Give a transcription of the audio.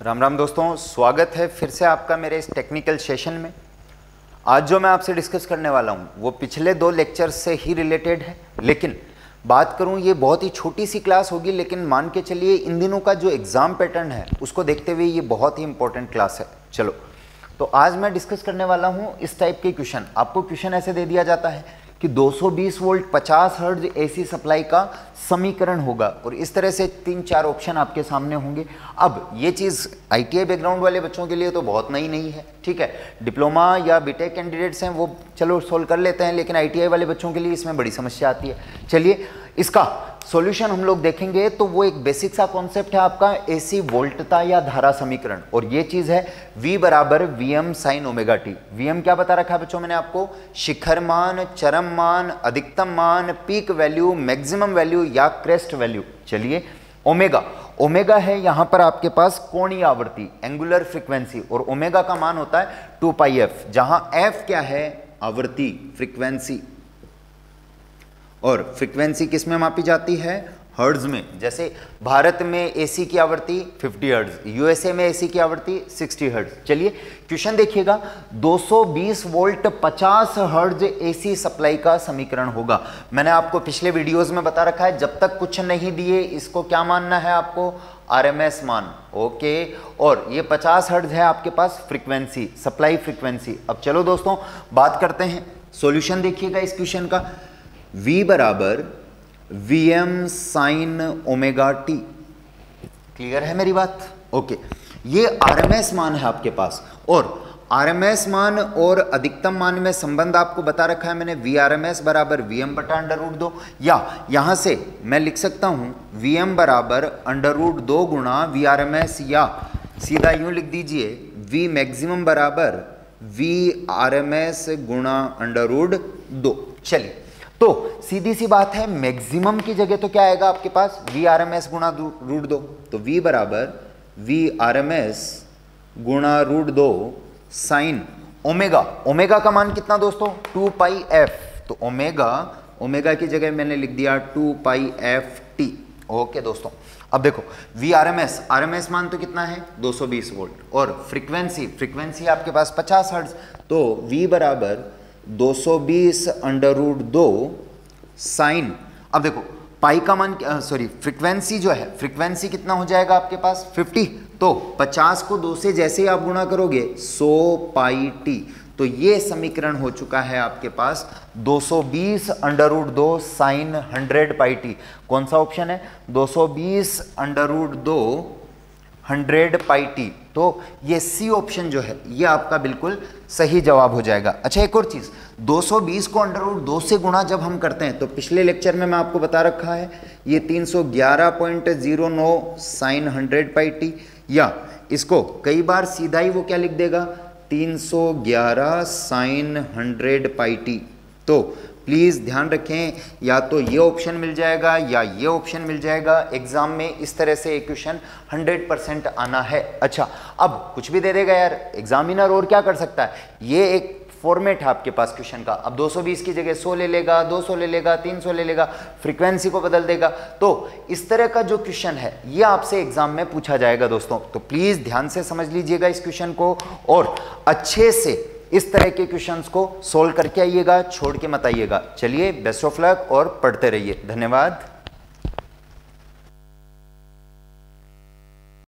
राम राम दोस्तों, स्वागत है फिर से आपका मेरे इस टेक्निकल सेशन में। आज जो मैं आपसे डिस्कस करने वाला हूँ वो पिछले 2 लेक्चर्स से ही रिलेटेड है, लेकिन बात करूँ ये बहुत ही छोटी सी क्लास होगी, लेकिन मान के चलिए इन दिनों का जो एग्ज़ाम पैटर्न है उसको देखते हुए ये बहुत ही इंपॉर्टेंट क्लास है। चलो, तो आज मैं डिस्कस करने वाला हूँ इस टाइप के क्वेश्चन। आपको क्वेश्चन ऐसे दे दिया जाता है कि 220 वोल्ट 50 हर्ट्ज एसी सप्लाई का समीकरण होगा और इस तरह से 3-4 ऑप्शन आपके सामने होंगे। अब ये चीज़ आईटीआई बैकग्राउंड वाले बच्चों के लिए तो बहुत नई नहीं है, ठीक है। डिप्लोमा या बीटेक कैंडिडेट्स हैं वो चलो सोल्व कर लेते हैं, लेकिन आईटीआई वाले बच्चों के लिए इसमें बड़ी समस्या आती है। चलिए इसका सॉल्यूशन हम लोग देखेंगे। तो वो एक बेसिक सा कॉन्सेप्ट है आपका एसी वोल्टता या धारा समीकरण, और ये चीज़ है V बराबर Vm sine omega T. Vm क्या बता रखा है बच्चों मैंने आपको? शिखर मान, चरम मान, अधिकतम मान, पीक वैल्यू, मैक्सिमम वैल्यू या क्रेस्ट वैल्यू। चलिए ओमेगा, ओमेगा है यहाँ पर आपके पास कोणीय आवृत्ति, एंगुलर फ्रीक्वेंसी, और ओमेगा का मान होता है 2πf, जहां f क्या है? आवृत्ति, फ्रीक्वेंसी। और फ्रीक्वेंसी किस में मापी जाती है? हर्ट्ज में। जैसे भारत में एसी की आवृत्ति 50 हर्ट्ज, यूएसए में एसी की आवृत्ति 60 हर्ट्ज। चलिए क्वेश्चन देखिएगा, 220 वोल्ट 50 हर्ट्ज एसी सप्लाई का समीकरण होगा। मैंने आपको पिछले वीडियोस में बता रखा है, जब तक कुछ नहीं दिए इसको क्या मानना है आपको? आरएमएस मान, ओके। और ये 50 हर्ट्ज है आपके पास फ्रीक्वेंसी, सप्लाई फ्रीक्वेंसी। अब चलो दोस्तों बात करते हैं, सॉल्यूशन देखिएगा इस क्वेश्चन का। V बराबर Vm sine omega T. Clear है मेरी बात? ओके। ये आरएमएस मान है आपके पास, और आरएमएस मान और अधिकतम मान में संबंध आपको बता रखा है मैंने। Vrms बराबर Vm बटा √2, या यहां से मैं लिख सकता हूं Vm बराबर √2 गुणा Vrms, या सीधा यूं लिख दीजिए V मैक्सिमम बराबर Vrms गुणा √2। चलिए, तो सीधी सी बात है, मैक्सिमम की जगह तो क्या आएगा आपके पास? Vrms गुणा √2। तो V बराबर Vrms गुणा √2 साइन ओमेगा। ओमेगा का मान कितना दोस्तों? 2πf। तो ओमेगा की जगह मैंने लिख दिया 2πft। ओके दोस्तों, अब देखो आरएमएस मान तो कितना है? 220 वोल्ट, और फ्रीक्वेंसी आपके पास 50 हर्ट्ज। तो V बराबर 220 √2 साइन, अब देखो पाई का मान, सॉरी फ्रीक्वेंसी जो है, फ्रीक्वेंसी कितना हो जाएगा आपके पास? 50। तो 50 को 2 से जैसे ही आप गुणा करोगे 100 पाई टी। तो ये समीकरण हो चुका है आपके पास 220 √2 साइन 100 पाई टी। कौन सा ऑप्शन है? 220 √2 100 पाई टी। तो ये सी ऑप्शन जो है ये आपका बिल्कुल सही जवाब हो जाएगा। अच्छा, एक और चीज, 220 को √2 से गुणा जब हम करते हैं तो पिछले लेक्चर में मैं आपको बता रखा है ये 311.09 साइन 100 पाई टी, या इसको कई बार सीधा ही वो क्या लिख देगा? 311 साइन 100 पाई टी। तो प्लीज़ ध्यान रखें, या तो ये ऑप्शन मिल जाएगा या ये ऑप्शन मिल जाएगा। एग्जाम में इस तरह से एक क्वेश्चन 100% आना है। अच्छा, अब कुछ भी दे देगा यार एग्जामिनर, और क्या कर सकता है? ये एक फॉर्मेट है आपके पास क्वेश्चन का। अब 220 की जगह 100 ले लेगा, 200 ले लेगा, 300 ले लेगा, फ्रीक्वेंसी को बदल देगा। तो इस तरह का जो क्वेश्चन है ये आपसे एग्जाम में पूछा जाएगा दोस्तों। तो प्लीज़ ध्यान से समझ लीजिएगा इस क्वेश्चन को, और अच्छे से इस तरह के क्वेश्चंस को सोल्व करके आइएगा, छोड़ के मत आइएगा। चलिए, बेस्ट ऑफ लक और पढ़ते रहिए। धन्यवाद।